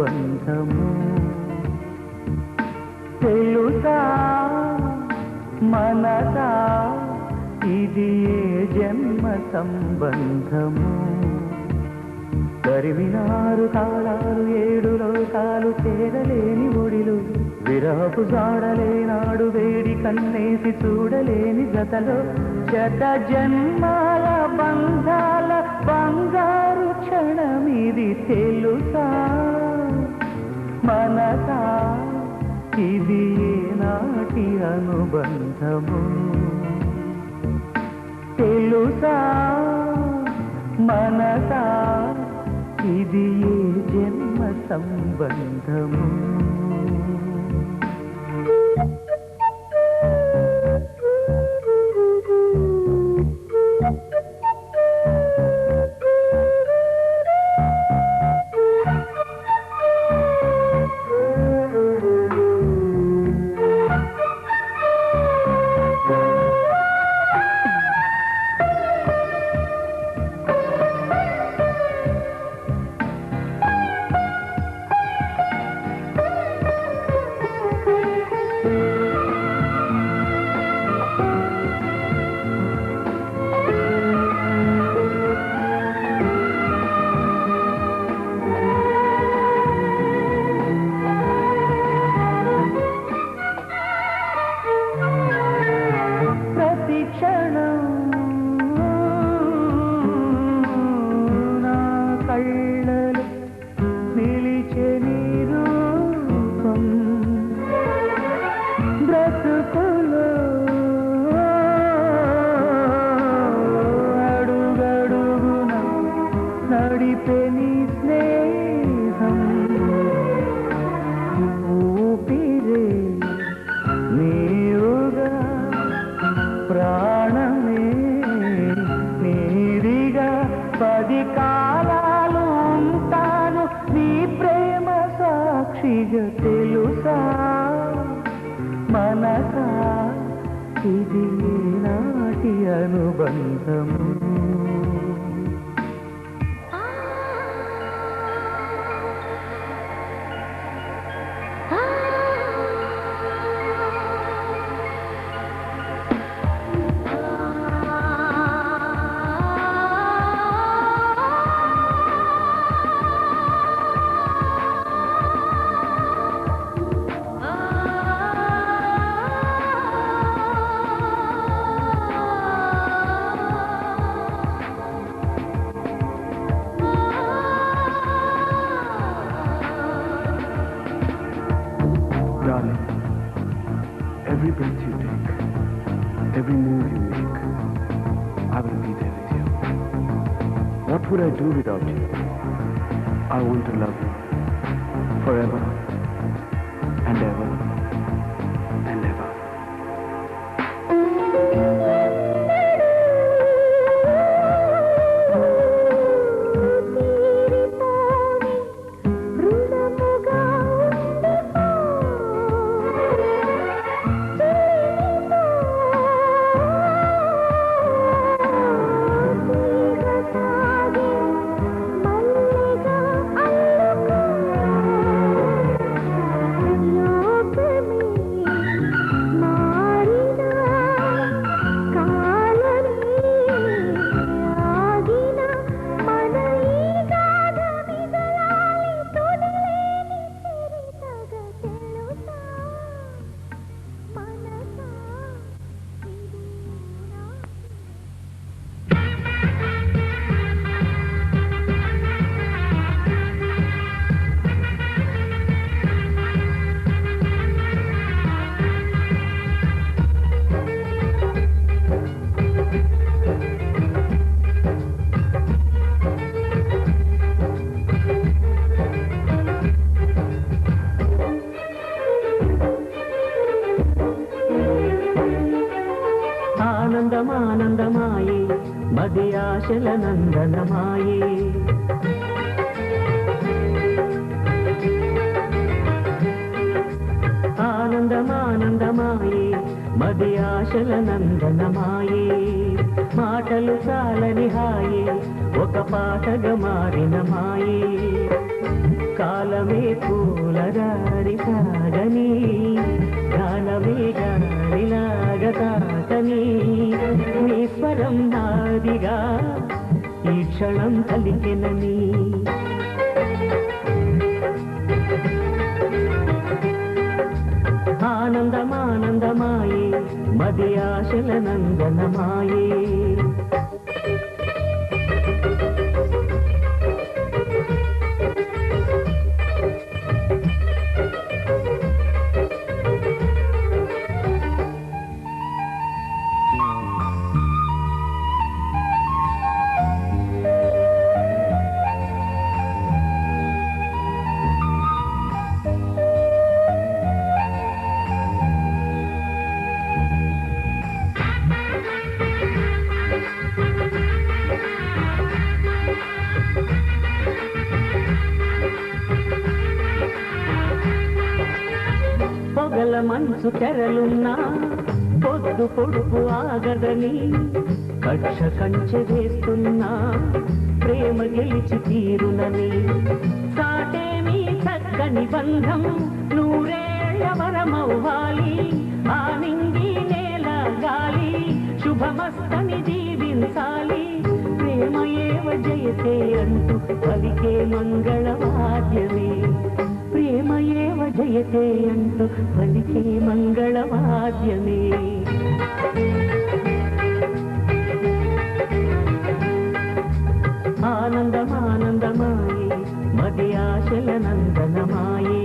అనుబంధము తెలుసా మనసా ఇది ఏ జన్మ సంబంధము తరివినారు కాలాలు 7 లోకాలు చేరలేని ఒడిలు విరహపు జాడలేనాడు వేడి కన్నేసి చూడలేని జతలో శత జన్మాల బంధాల బంగారు క్షణమిది తెలుసా మనసా ఇది నాటి అనుబంధము తెలుసా మనసా ఇది ఏ జన్మ సంబంధము తెలుసా మనసా ఇది నాటి అనుబంధము Darling, every breath you take, every move you make, I will be there with you. What would I do without you? I want to love you forever and ever and ever. ఆనందమానందమాయే మది ఆశల నందనమాయే ఆనందమానందమాయే మది ఆశల నందనమాయే మాటలు చాలని హాయే ఒక పాటగా మారిన మాయే కాలమే పూలదారి సాగని గానమే గాలిలాగా తాకని నీ స్వరం నాదిగా ఈ క్షణం కలికెనని ఆనందమానందమాయే మది ఆశల నందనమాయే పొగల మనసు తెరలున్నా పొద్దు పొడుపు ఆగదని కక్ష కంచె వేస్తున్నా ప్రేమ గెలిచి తీరునని సాటేమి చక్కని బంధం నూరేళ్ల వరమవ్వాలి ఆ నింగి నేల గాలి శుభమస్తని జీవించాలి ప్రేమ ఏవ జయతే అంటూ పలికే మంగళవాద్యమే ప్రేమ ఏవ జయతే అంటూ పలికే మంగళవాద్యమే ఆనందమానందమాయే మది ఆశల నందనమాయే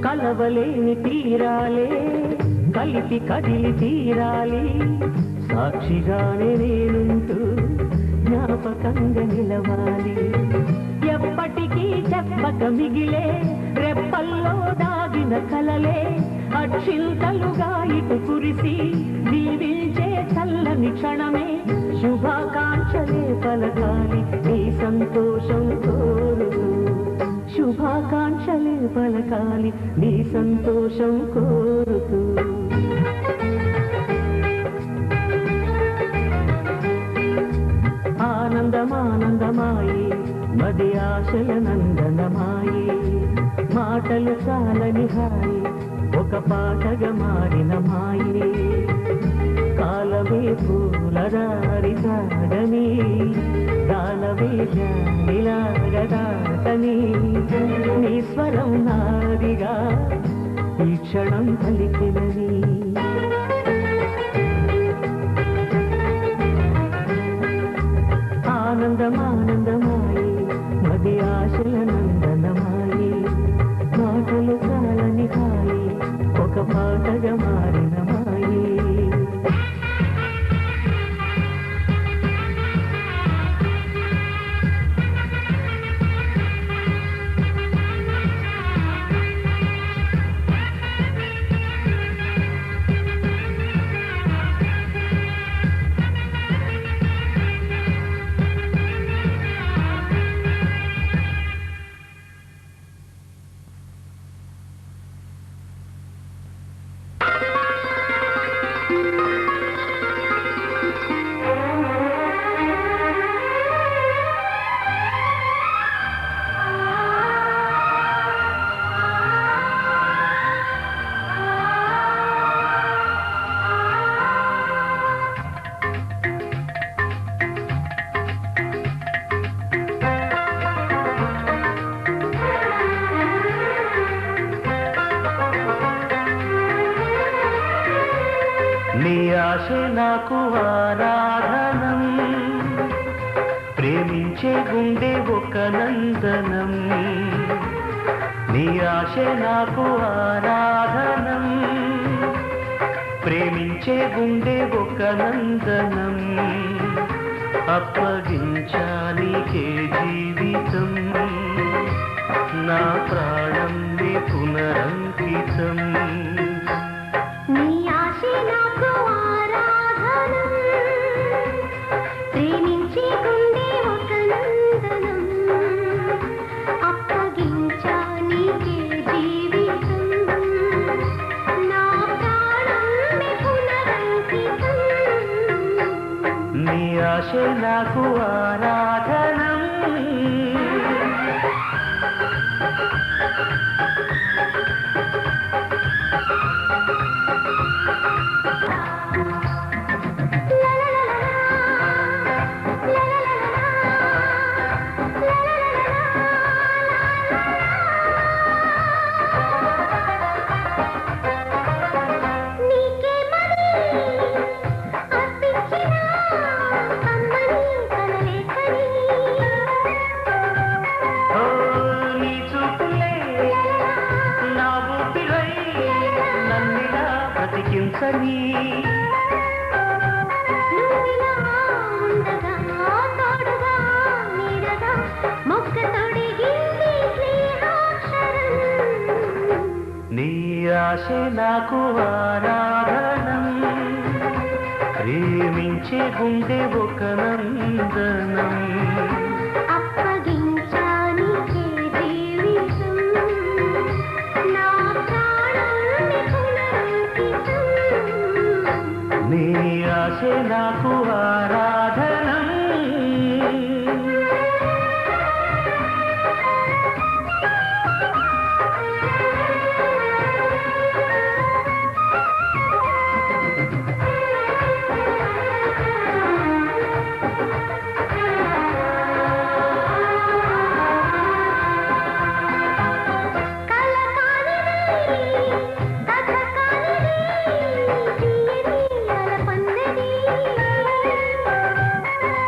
కలవలేని తీరాలే కలిపి కదిలి తీరాలి సాక్షిగానే నేనుంటూ జ్ఞాపకంగా నిలవాలి ఎప్పటికీ చెప్పక మిగిలే రెప్పల్లో దాగిన కలలే అక్షింతలుగా ఇటు కురిసి దీవించే చల్లని క్షణమే శుభాకాంక్షలే పలకాలి నీ సంతోషం కోరుతూ శుభాకాంక్షలే పలకాలి నీ సంతోషం కోరుతూ ఆనందమానందమాయే మది ఆశల నందనమాయే మాటలు చాలని హాయి ఒక పాటగా మారిన మాయే కాలమే పూలదారి సాగని గానమే గాలిలాగా దాటని నీ స్వరం నాదిగా ఈ క్షణం పలికినని ఆనందమానందమాయే మది ఆశల నందనమాయే మాటలు చాలని హాయి ఒక పాటగా మారిన మాయే నీ ఆశే నాకు ఆరాధనం ప్రేమించే గుండె ఒక నందనం నీ ఆశే నాకు ఆరాధనం ప్రేమించే గుండె ఒక నందనం అప్పగించానికే జీవితం నా ప్రాణం నీ పునరంకితం నీ ఆశే నాకు ఆరాధనం ప్రేమించే గుండె ఒక నందనం అప్పగించా నీకే జీవితం నా ప్రాణం నీ పునరంకితం నీ ఆశే నాకు ఆరాధనం నీకే మరి అర్పించిన కమ్మని కలలేఖని ఓ నీ చూపులే నా ఊపిరై నన్నిలా బ్రతికించని నువ్విలా ఉండగా తోడుగా నీడగా మొక్క తొడిగింది స్నేహాక్షరం నీ ఆశే నాకు ఆరాధనం ప్రేమించే గుండె ఒక నందనం అప్పగించా నీకే జీవితం నా ప్రాణాన్ని పునరంకితం నీ ఆశే నాకు ఆరాధనం కల కానిది కథ కానిది తీయని అలపందది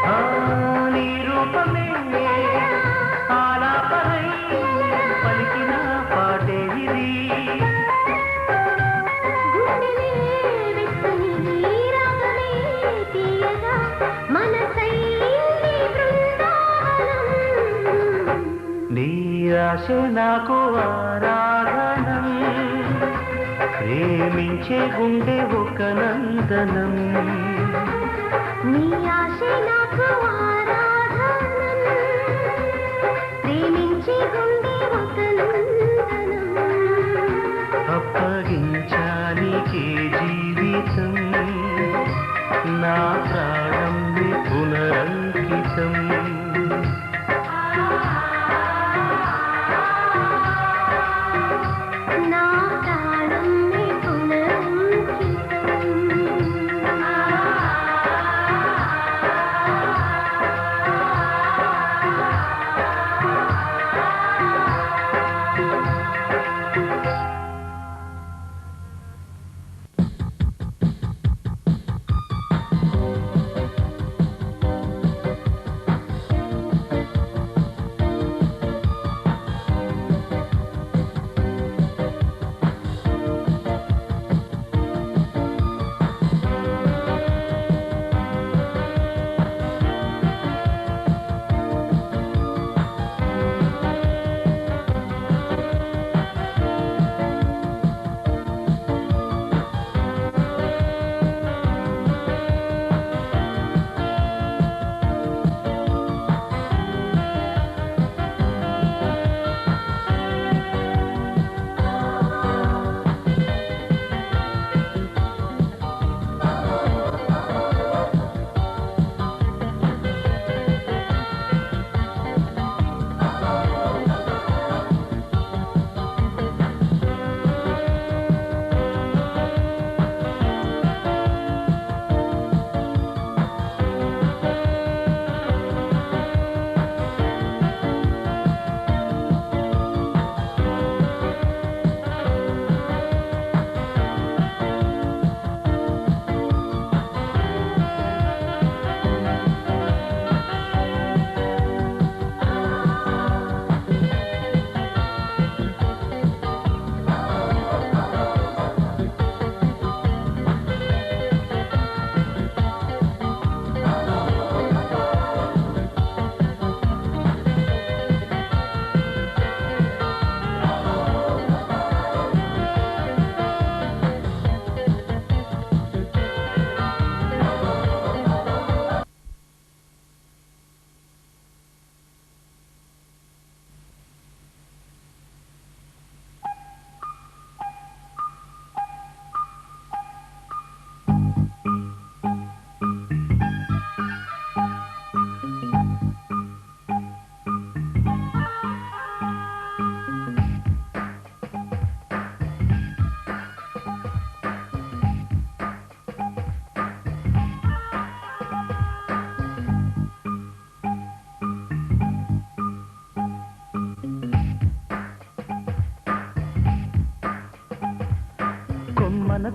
ఆ నీ రూపమే ఆలాపనై పలికిన పాటే ఇది గుండెలే వెచ్చని రాగమే తీయగా మనసైంది బృందావనం నీ ఆశే నాకు ఆరాధనం ప్రేమించే గుండె ఒక నందనం నీ ఆశే నాకు ఆరాధనం ప్రేమించే గుండె ఒక నందనం అప్పగించానికే జీవితం నా ప్రాణం నీ పునరంకితం నా ప్రాణం నీ పునరంకితం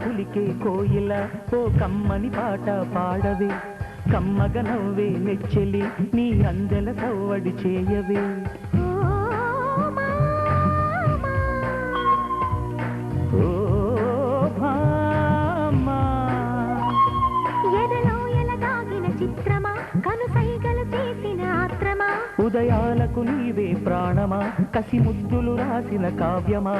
కులికే కోయిల ఓ కమ్మని పాట పాడవే కమ్మగ నవ్వే నెచ్చెలి నీ అందెల సవ్వడి చేయవే ఓ భామా ఎదలో ఎలగాగిన చిత్రమా కనుసైగలు చేసిన ఆత్రమా ఉదయాలకు నీవే ప్రాణమా కసి ముద్దులు రాసిన కావ్యమా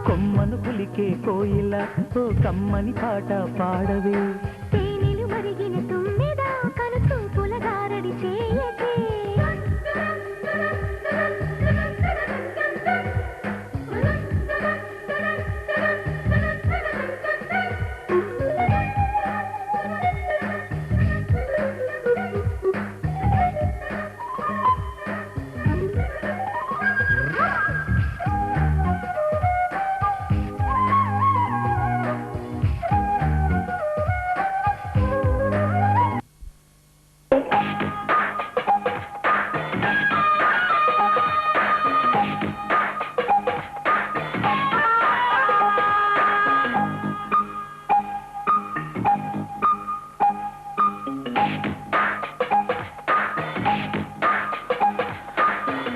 కొమ్మను కులికే కోయిల ఓ కమ్మని పాట పాడవే తేనెలు మరిగిన తుమ్మెద కనుచూపుల గారడి చేయకే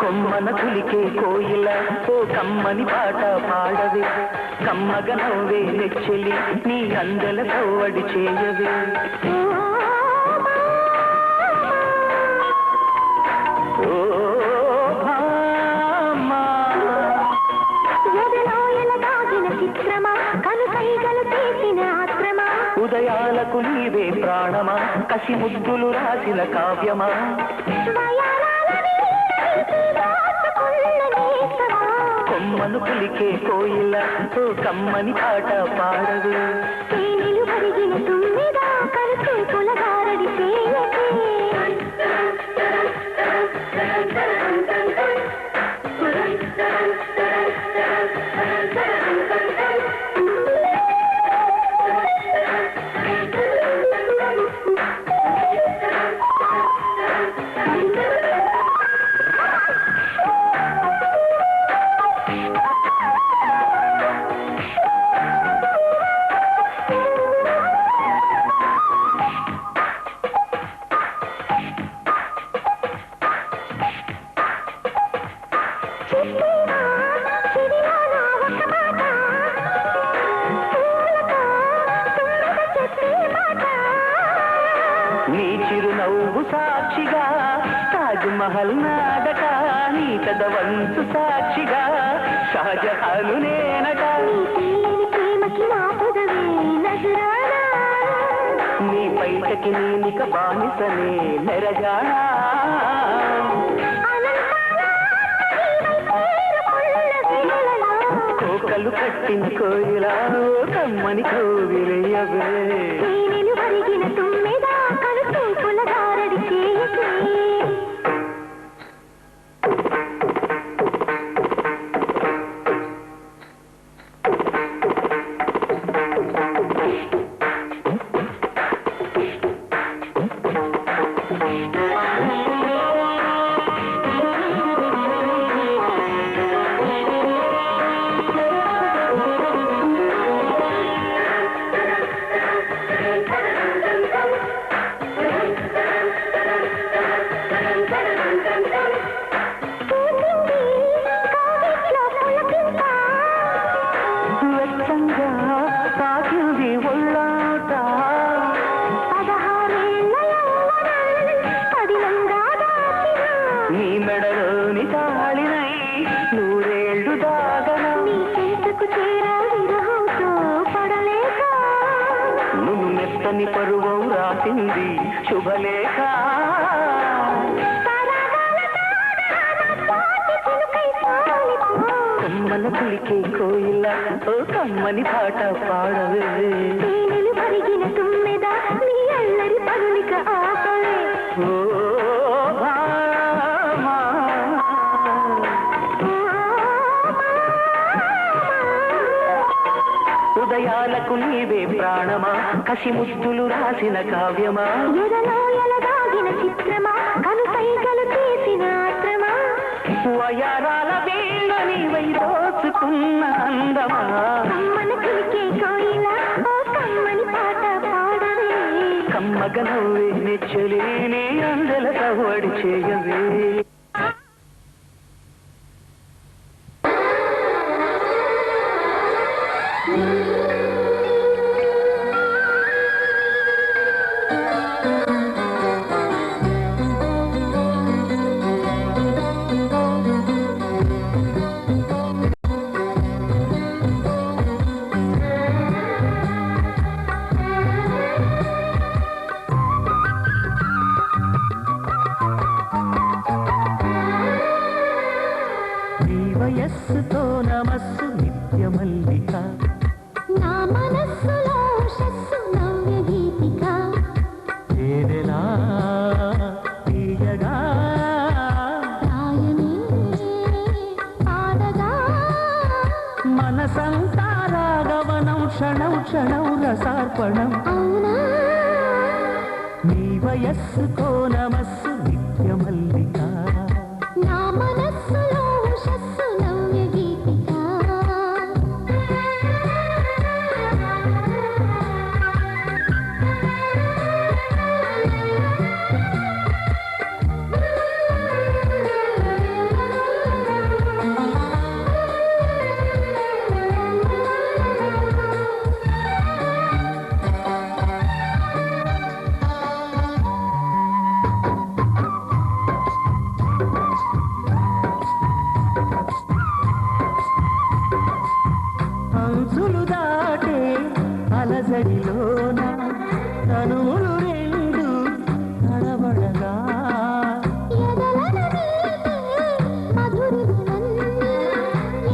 కొమ్మన కులికే కోయిల ఓ కమ్మని పాట పాడవే కమ్మగ నవ్వే నెచ్చెలి నీ అందెల సవ్వడి చేయవే ఓ భామా ఎదలో ఎలగాగిన చిత్రమా కనుసైగలు చేసిన ఆత్రమా ఉదయాలకు నీవే ప్రాణమా కసి ముద్దులు రాసిన కావ్యమా కొమ్మను కులికే కోయిల ఓ కమ్మని పాట పాడవే తేనెలు మరిగిన తుమ్మెద కనుచూపుల గారడి చేయకే నీ చిరునవ్వు సాక్షిగా తాజ్ మహల్ నాడక నీ పెదవంచు సాక్షిగా షాజహాను నేనట నీ పైటకి నేనిక బానిసనే నెరజానా కోకలు కట్టిన కోయిలా కమ్మని కోవిలయ్యవే తేనెలు మరిగిన తుమ్మెద కనుచూపుల గారడి చేయకే నీ మెడలోని తాళినై నూరేళ్లు దాగనా నీ చెంతకు చేరాలి రహంతో పడలేక నువ్వు మెత్తని పరువం రాసింది శుభలేఖ కమ్మన కులికే కోయిల ఓ కమ్మని పాట పాడవే తేనెలు మరిగిన తుమ్మెద నీ అల్లరి పనులిక ఆపలే ఓ భామా ఉదయాలకు నీవే ప్రాణమా కసి ముద్దులు రాసిన కావ్యమా ఎదలో ఎలగాగిన చిత్రమా కనుసైగలు చేసిన ఆత్రమా వయారాల వీణ నీవై దాచుకున్న అందమా కమ్మన చిలికే కోయిల ఓ కమ్మని పాట పాడవే కమ్మగ నవ్వే నెచ్చలి నీ అందెల సవ్వడి చేయవే వయస్సుతో నమస్సు నిత్య మల్లిక నా మనస్సులో శస్సు నవ్య గీతిక ఏదెలా తీయగా రాయమే పాడగా మనసంతా రాగవనం క్షణం క్షణం రసార్పణం అవునా నీ వయస్సుకో నమస్సు నిత్య మల్లిక నా మనస్సులో శస్సు నవ్య గీతిక అంచులు దాటే అలజడిలోన తనువులు రెండు తడబడగా ఎదలన నీటే మధురిమలన్నీ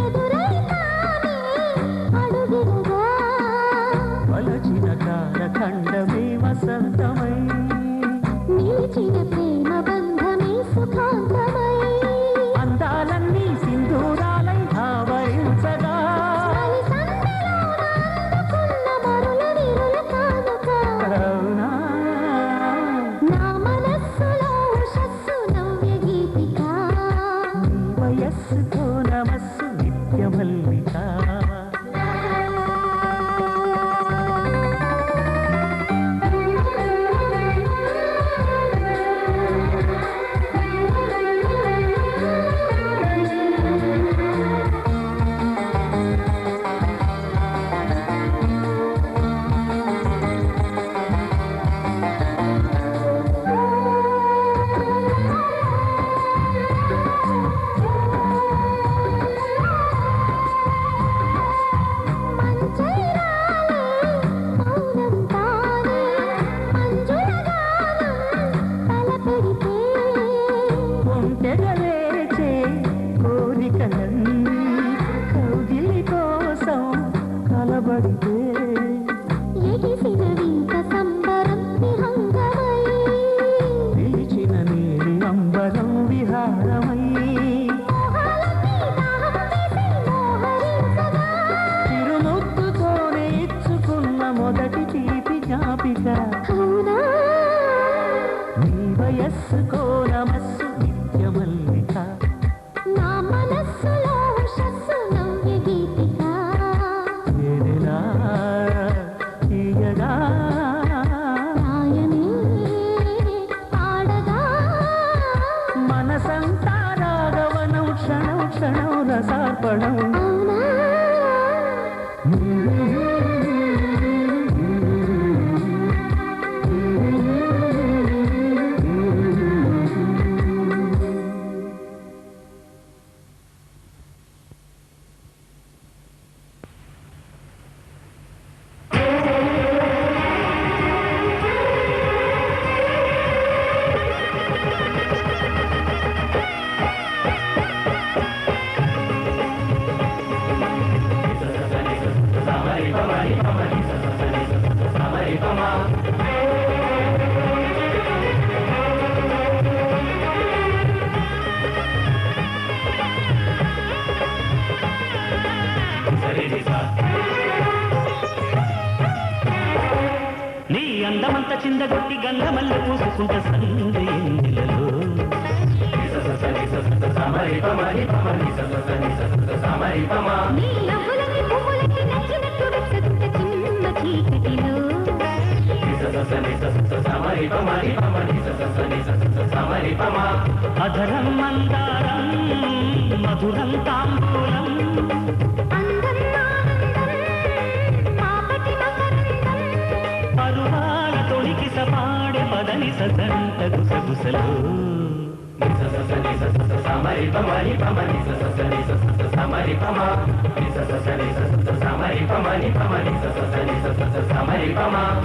ఎదురైతానే అడుగిడగా వలచిన కాలఖండమే వసంతమై నిలిచిన ప్రేమ బంధమే సుఖాంతమై అందాలన్నీ సింధూరాలై ఆవరించగా చలి సందెలోన అందుకున్న మరుల విరుల కానుక కరుణా నా మనస్సులో శస్సు నవ్య గీతిక నీ వయస్సుతో నమస్సు నిత్య మల్లిక మౌనం తానే మంజుల గానం తలపెడితే ఒంటెగలేచే కోరికలన్నీ కౌగిలి కోసం కలబడితే ఎగిసిన వింత సంబరం విహంగమై పిలిచిన నీలి అంబరం విహారమై మోహాలన్నీ దాహం వేసి మోహరించగా తిరుముద్దుతోనే ఇచ్చుకున్న మొదటి తీపి జ్ఞాపిక అవునా నీ వయస్సుకో నమస్సు నిత్య మల్లిక నా మనస్సులో శస్సు నవ్య గీతిక ఏదెలా తీయగా రాయమే పాడగా మనసంతా రాగవనం క్షణం క్షణం రసార్పణం అవునా నీ అందమంత చిందగొట్టి గంగమల్లె పూసుకుంట సందె ఎన్నెలలో నీ నవ్వులకి పువ్వులకి నచ్చినట్టు వెచ్చగుంట చిన్న చీకటిలో అధరం మందారం మధురం తాంబూలం అందం ఆనందం పాపటి మకరందం పరువాల తొలికి సపాడే పదని సదంత గుసగుసలు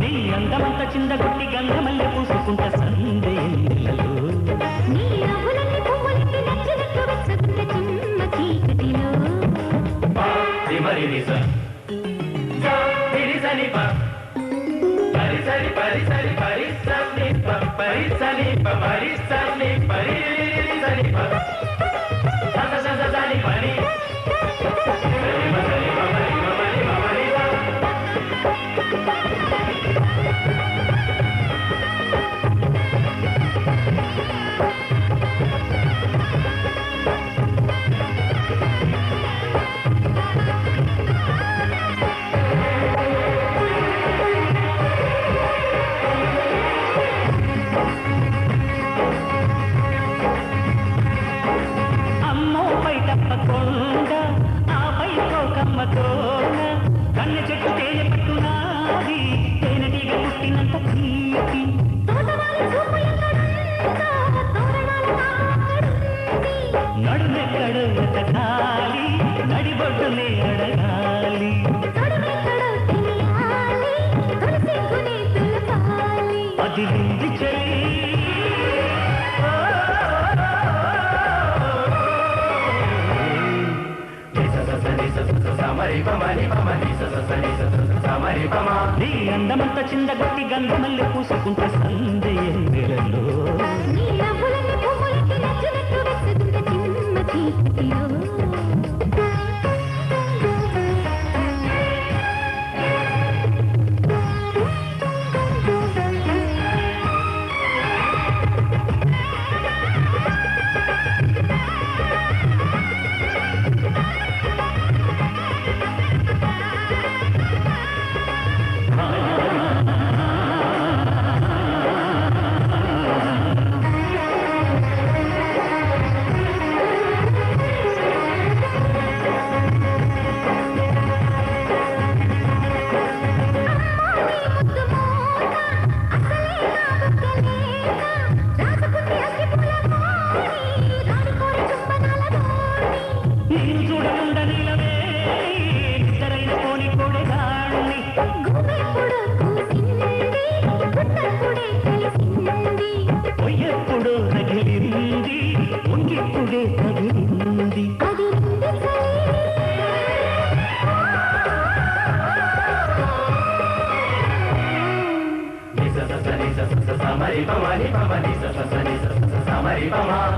నీ అందమంత చిందగొట్టి గంధమల్లె పూసుకుంట సందేళ్ళలో నీ నవ్వులకి పువ్వులకి నచ్చినట్టు వెచ్చగుంట చిన్న చీకటిలో కన్నె చెట్టు తేనె పట్టునాది తేనెటీగ పుట్టినంత తీపి నడుమెక్కడు వెతకాలి నడిబొడ్డునే అడగాలి అది నింది చెయ్యి నీ అందమంత చిందగొట్టి గంధమల్లె పూసుకుంట సందేళ్ళలో నీ నవ్వులకి పువ్వులకి నచ్చినట్టు వెచ్చగుంట చిన్న చీకటిలో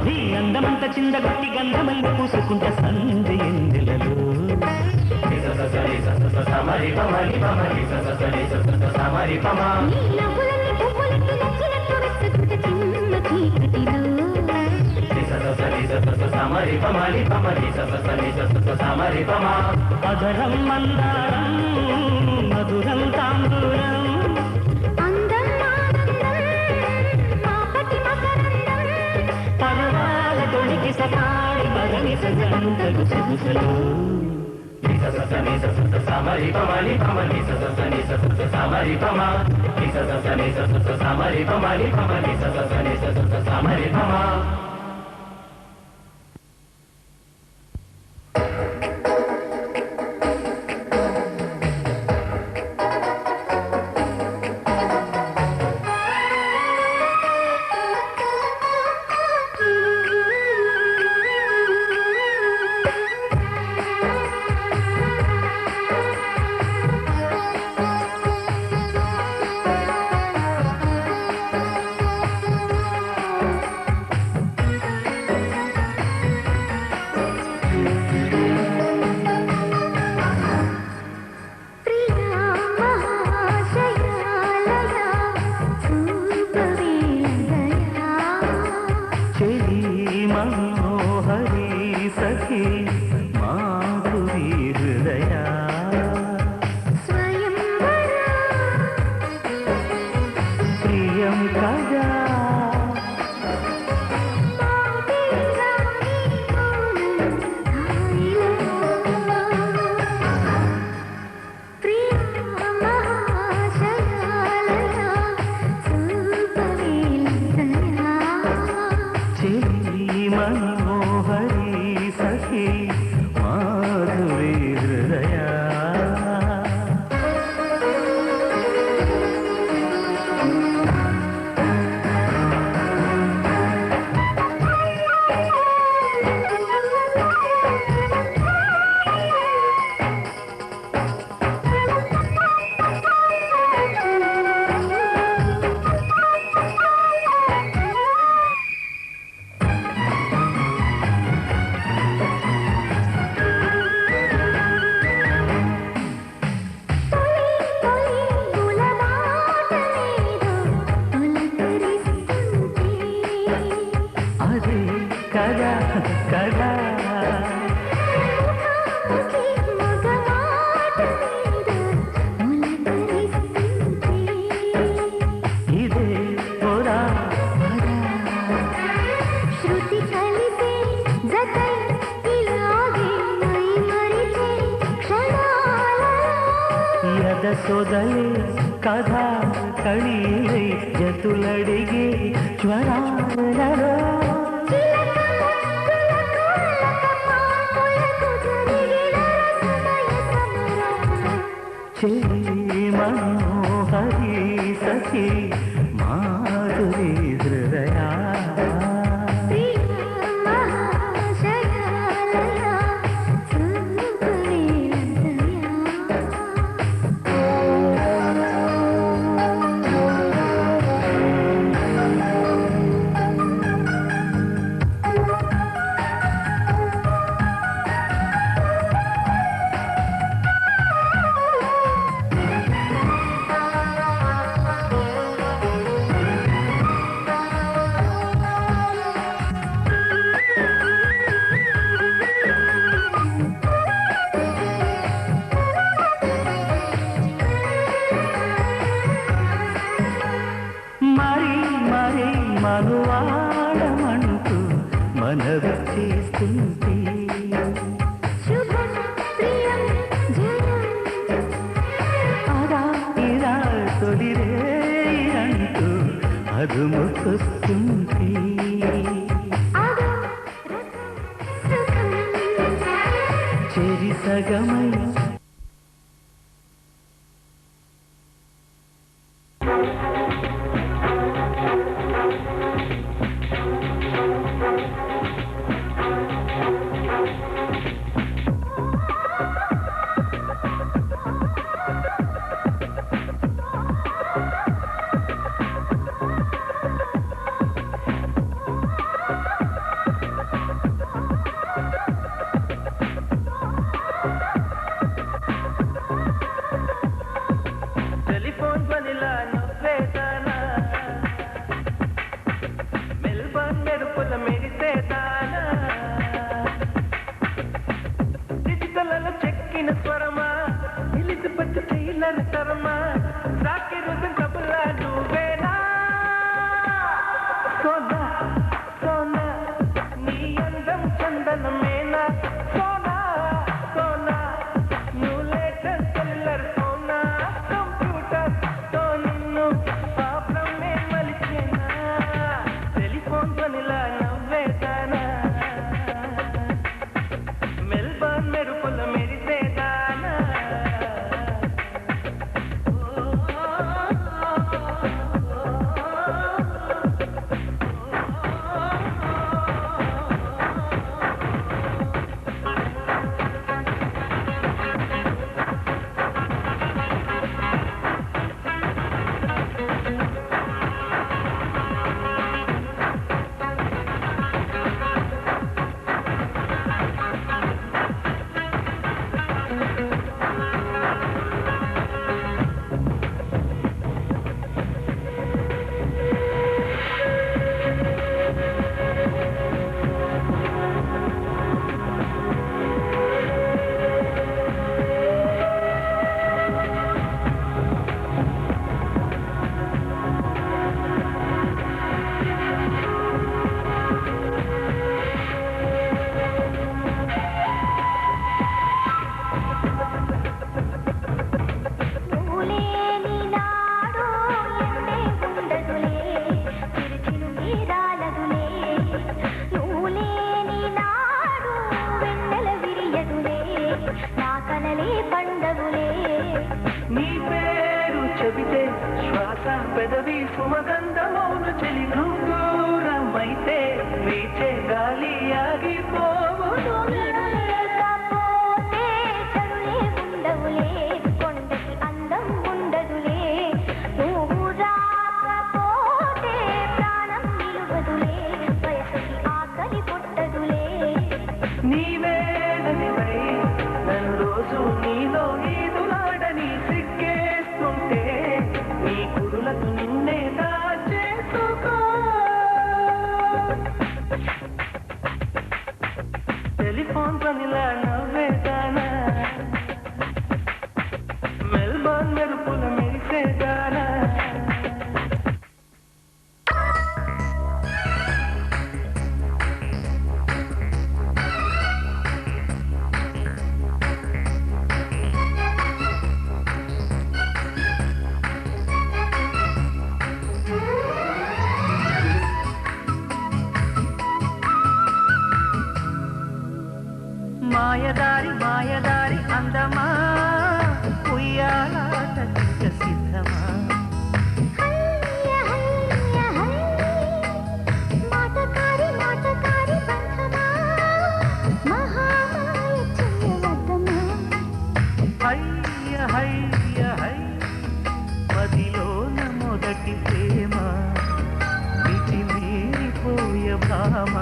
నీ అందమంత చిందగొట్టి గంధమల్లె పూసుకుంట సందేళ్ళలో నీ నవ్వులకి పువ్వులకి నచ్చినట్టు వెచ్చగుంట చిన్న చీకటిలో అధరం మందారం మధురం తాంబూలం అందం ఆనందం పాపటి మకరందం పరవాల తొడికి సకాడి పదని సజంత గుసగుసలు మనోహరి సఖి మాధురి చెలి మనోహరి సఖి మాధురి హృదయ కదా కదా ఇదే పోరా శృతి కలిసే జతై ఇలాగే మై మరిచే క్షణాలలో యద సొదలే కథ కళీలై జతులడిగే జ్వరాలలో చెలి మనోహరి సఖి మాధురి హృదయ మనువాడమంటూ మనవి చేస్తుంది శుభం ప్రియం జయం అదా ఇరా తొలిరే అంటూ అదుముకొస్తుంది అదో సుఖం చెరి సగమై టెలిఫోన్ పనిలా నవ్వేదానా మెల్బర్న్ మెరుపుల మెరిసేదానా డిజిటల్లో చెక్కిన స్వరమా ఎలిజబెత్ టైలర్ తరమా రాకే రుజన్ కబులా నువ్వేనా సోనా సోనా నీ అందం చందనమేనా సోనా సోనా నువ్వు లేటెస్ట్ సెల్యులర్ సోనా కంప్యూటర్ తో నిన్ను పాపమే మలిచేనా టెలిఫోన్ పనిలా నవ్వేదానా మెల్బర్న్ మెరుపుల మెరిసేదానా సుమగంధమౌను చెలి దూరమైతే వీచే గాలి ఆగిపోవును లేకపోతే చదులే ఉండవులే కొండకి అందం ఉండదులే నువ్వు రాకపోతే ప్రాణం నిలువదులే వయసుకి ఆకలి పుట్టదులే నీవే నదివై నన్ను రోజు నీలో ఈదులాడని సిగ్గేస్తుంటే నీ కురులకు నిన్నే దాచేసుకో టెలిఫోన్ పనిలా నవ్వేదానా మెల్బోర్న్ మెరుపుల మెరిసేదానా మాయదారి మాయదారి అందమా ఉయ్యాలాట చిక్క సిద్ధమా హయ్య హయ్య హయ్య మాటకారి మాటకారి బంధమా మహామాయ చెయ్యవద్దమా హయ్య హయ్య హయ్య మదిలోన మొదటి ప్రేమ మితి మీరిపోయ భామ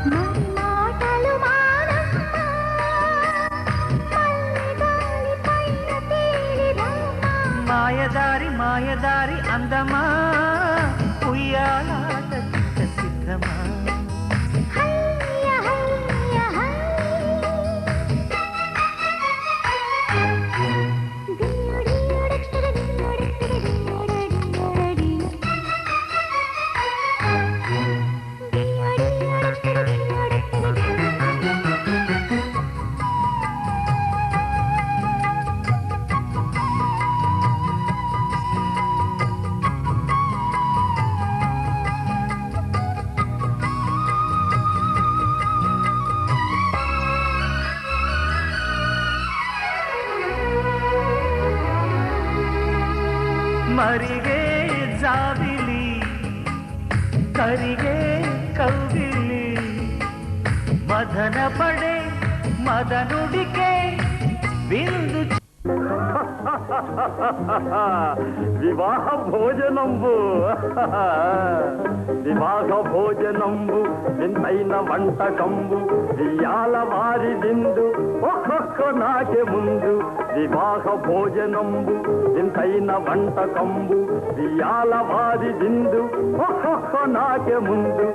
మరి మాటలు మానమ్మా మల్లెగాలి పైన తేలి రామా మాయదారి మాయదారి అందమా ఉయ్యాలాట చిక్క సిద్ధమా హయ్య హయ్య మరిగే జాబిలి కరిగే కౌగిలి మదన పడే మదనుడికే బిందు వివాహ భోజనంబు వివాహ భోజనంబు వింతైన వంటకంబు ఇయాల వారి విందు ఒక్కొక్క నాకే ముందు వివాహ భోజనంబు వింతైన వంటకంబు ఇయాల వారి విందు ఒక్కొక్క నాకే ముందు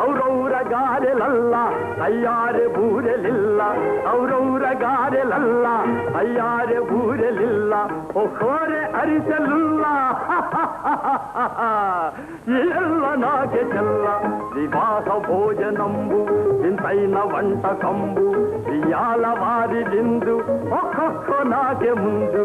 ఔరౌర గారెలల్ల అయ్యారె బూరెలిల్ల ఔరౌర గారెలల్ల అయ్యారె బూరెలిల్ల ఒక్కోరె అరిసెలుల్ల ಎಲ್ಲ ನಾಗೆ ಚೆಲ್ಲ ವಿವಾಹ ಭೋಜನಂಬು ಇಂತೈನ వంటకంబు ఇయాల వారిదిందు ఒక్కొక్క నాకే ముందు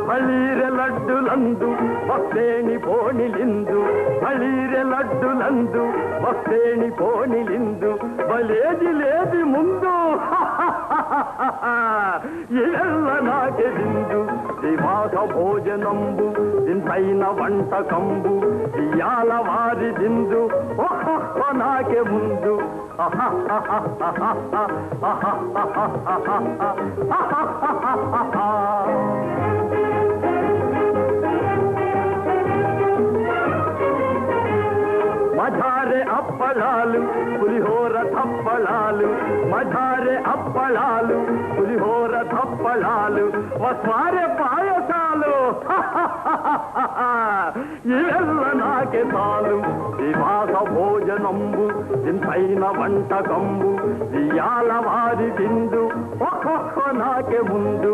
బళీరె లడ్డులందు వస్తేణి పోణిలిందు బళీరె లడ్డులందు వస్తేణి పోణిలిందు బలేది లేది ముందు ಎಲ್ಲ నాకే విందు వివాహ భోజనంబు ఇంతైన వంటకంబు ఇయాల వారిదిందు ఒక్కొక్క నాకే ముందు మజారే అప్పళాలు పులిహోర తప్పళాలు మజారే అప్పళాలు పులిహోర తప్పళాలు వస్వారే పాయసాలు ఇవెల్ల నాకే చాలు వివాహ భోజనంబు ఇంతైన వంటకంబు ఇయాల వారి తిందు ఒక్కొక్క నాకే ముందు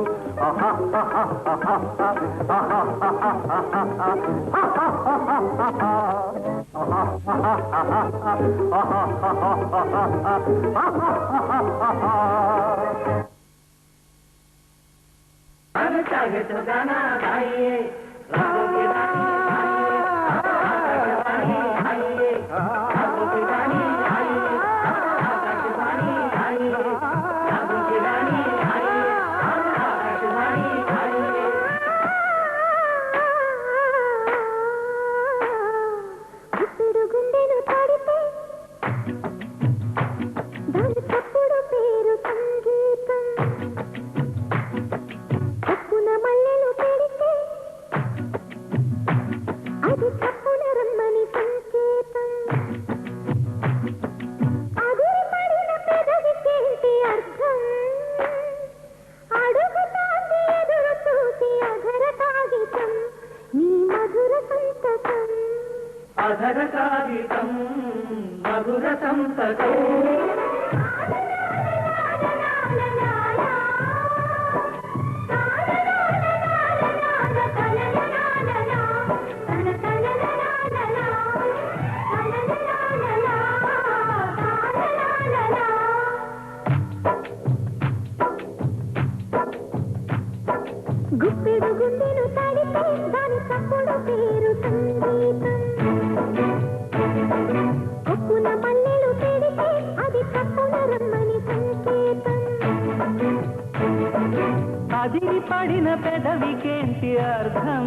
అదిరిపడిన పెదవికేంటి అర్థం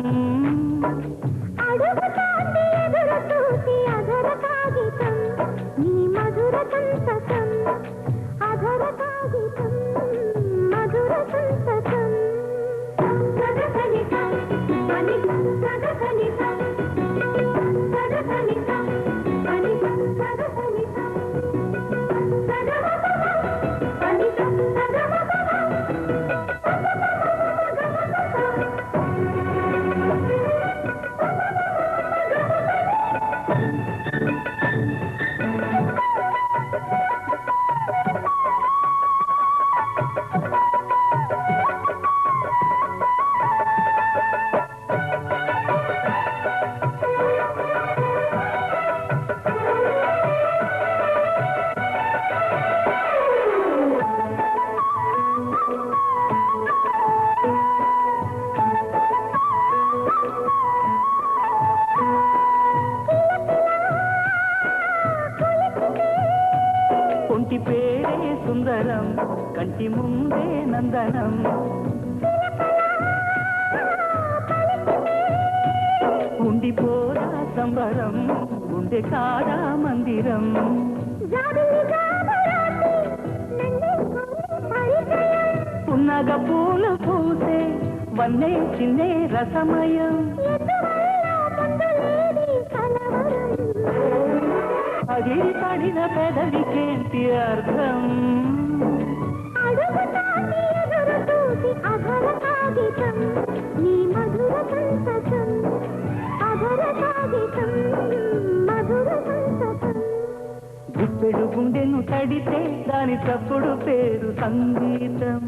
అడుగుతాంది ఎదురు చూసి అధర కాగితం నీ మధుర సంతకం అధర కాగితం మధుర సంతకం సగసనిత పని సగసనిత సగసనిత పని సగసనిత సగమప పని సగమప ఒంటి పేరే సుందరం కంటి ముందే నందనం ఉండిపోరా సంబరం గుండె కాడా మందిరం పున్నగ పూలు పూసే వన్నే చిన్నే రసమయం అదిరిపడిన పెదవికేంటి అర్థం అడుగుతాంది ఎదురు చూసి అధర కాగితం నీ మధుర సంతకం అధర కాగితం మధుర సంతకం గుప్పెడు గుండెను తడితే దాని తప్పుడు పేరు సంగీతం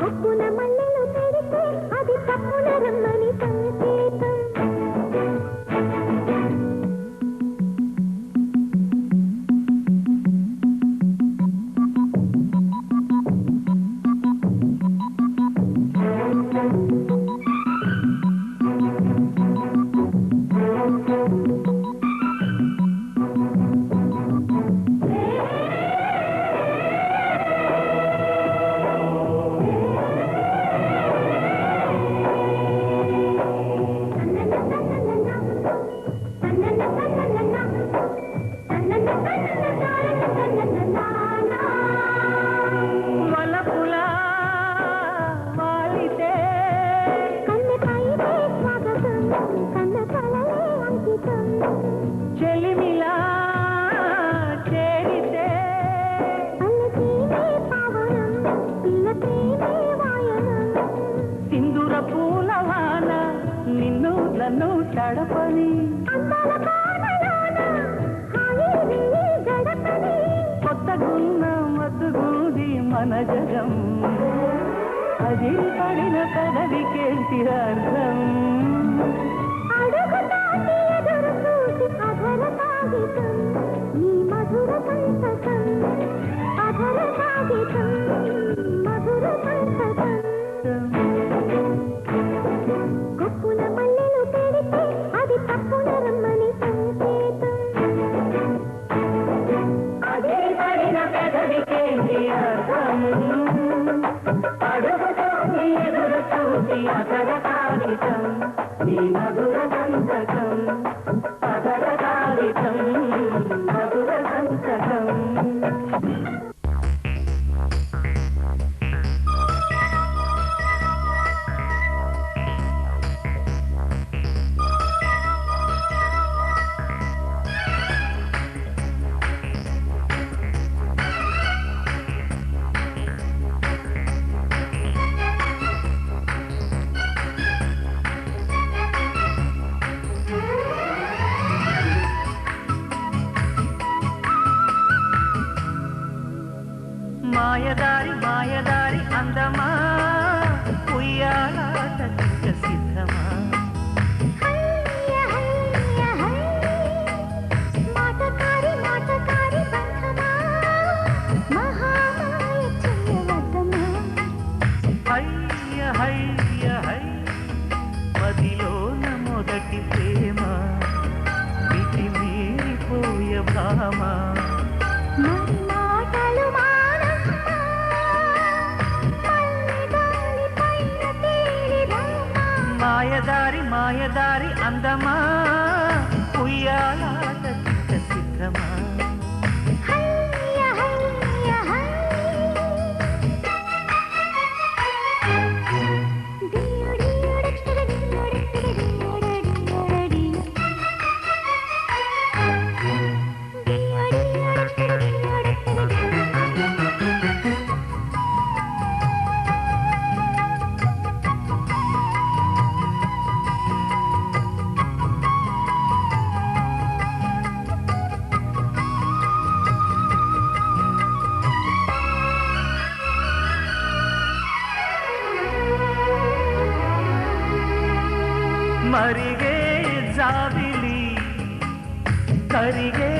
కొప్పున మల్లెలు పెడితే అది తప్పున రమ్మని సంకేతం సింధూర పూల గడపని కొత్తగున్న మద్దుగూది మన జగం అది పడిన పెదవికేంటి అర్థం మాయదారి మాయదారి అందమా ఉయ్యాలాట సిద్ధమా హయ్య హయ్య హై మదిలోన మొదటి ప్రేమ మితి మీరిపోయ భామ మాయదారి మాయదారి అందమా ఉయ్యాలాట సిద్ధమా మరిగే జాబిలి కరిగే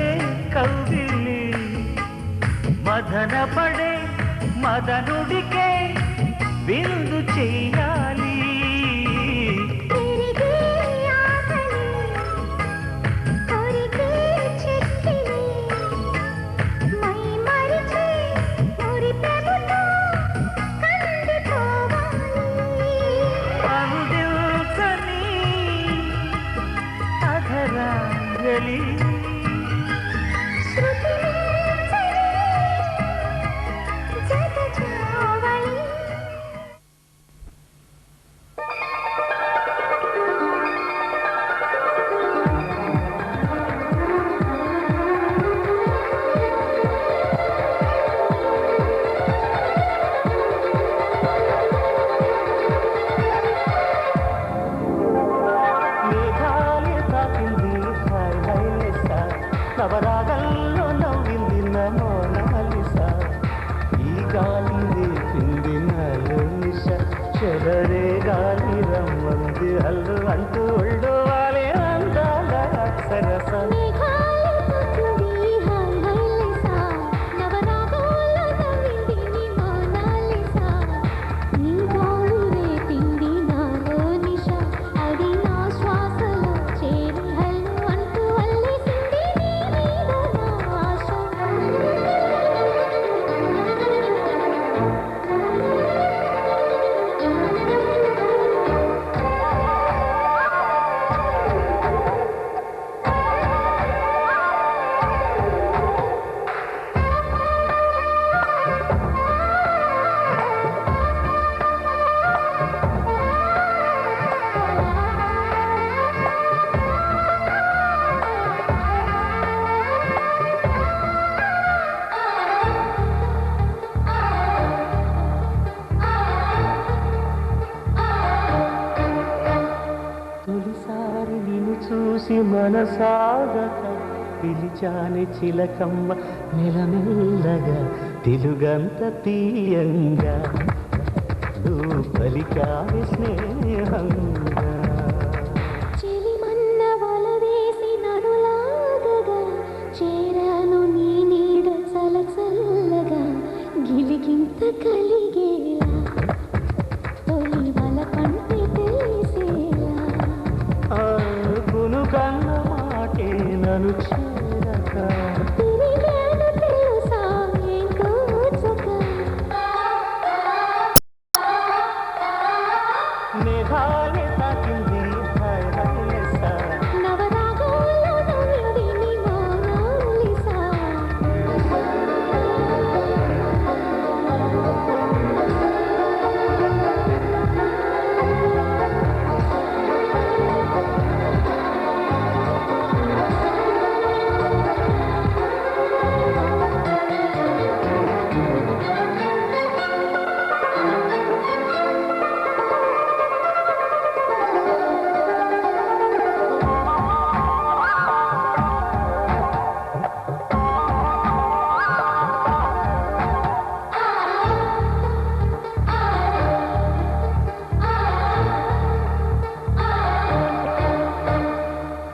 కౌగిలి మదన పడే మదనుడికే విందు చెయ్యాలి నవరాగల్లో నవ్వింది మోనాలిసా ఈ గాలి రేపింది నాలో నిశ చెదరే గాలి రమ్మంది హల్లు అంటూ ఒళ్ళు వాలే అందాల అక్షరస చూసి మనసాగక పిలిచాని చిలకమ్మ మెల్లమెల్లగా తెలుగంత తీయంగా నువ్వు పలికావి స్నేహంగా చెలిమన్న వలవేసి నరులాగగా చేరాను నీ నీడ చలచల్లగా గిలిగింత కలిగేలా తొలి వల కంటే తెలిసేలా కును కన్న మాటే నన్ను చేరక తిరిగాను తెలుసా ఏం కూర్చక మేఘాలే తాకింది హాయ్ హాయ్ నవరాగంలో నవ్వింది మోనాలిసా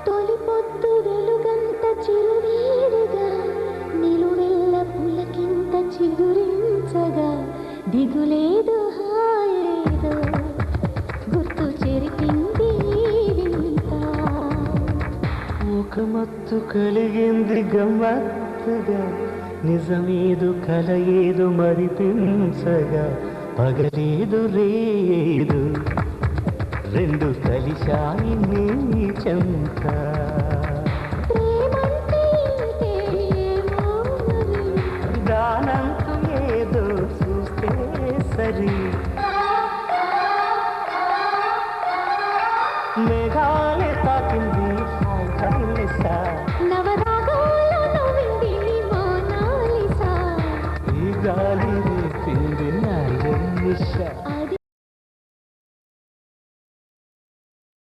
తొలి పొద్దు వెలుగంత చిరునీరుగా నిలువెల్ల పులకింత చిగురించగా దిగులేదు హాయేదో గుర్తు చెరిపింది ఈ వింత ఒక మత్తు కలిగింది గమ్మత్తుగా నిజమేదు కల ఏదు మరిపించగా పగలేదు రేదు రెండు కలిశాయి నీ చెంత ప్రేమంటే ఏమో మరి దానంతు ఏదో చూస్తే సరి మేఘాలే తాకింది హాయ్ హైలెసా నవరాగంలో నవ్వింది మోనాలిసా ఈ గాలి రేపింది నా నిష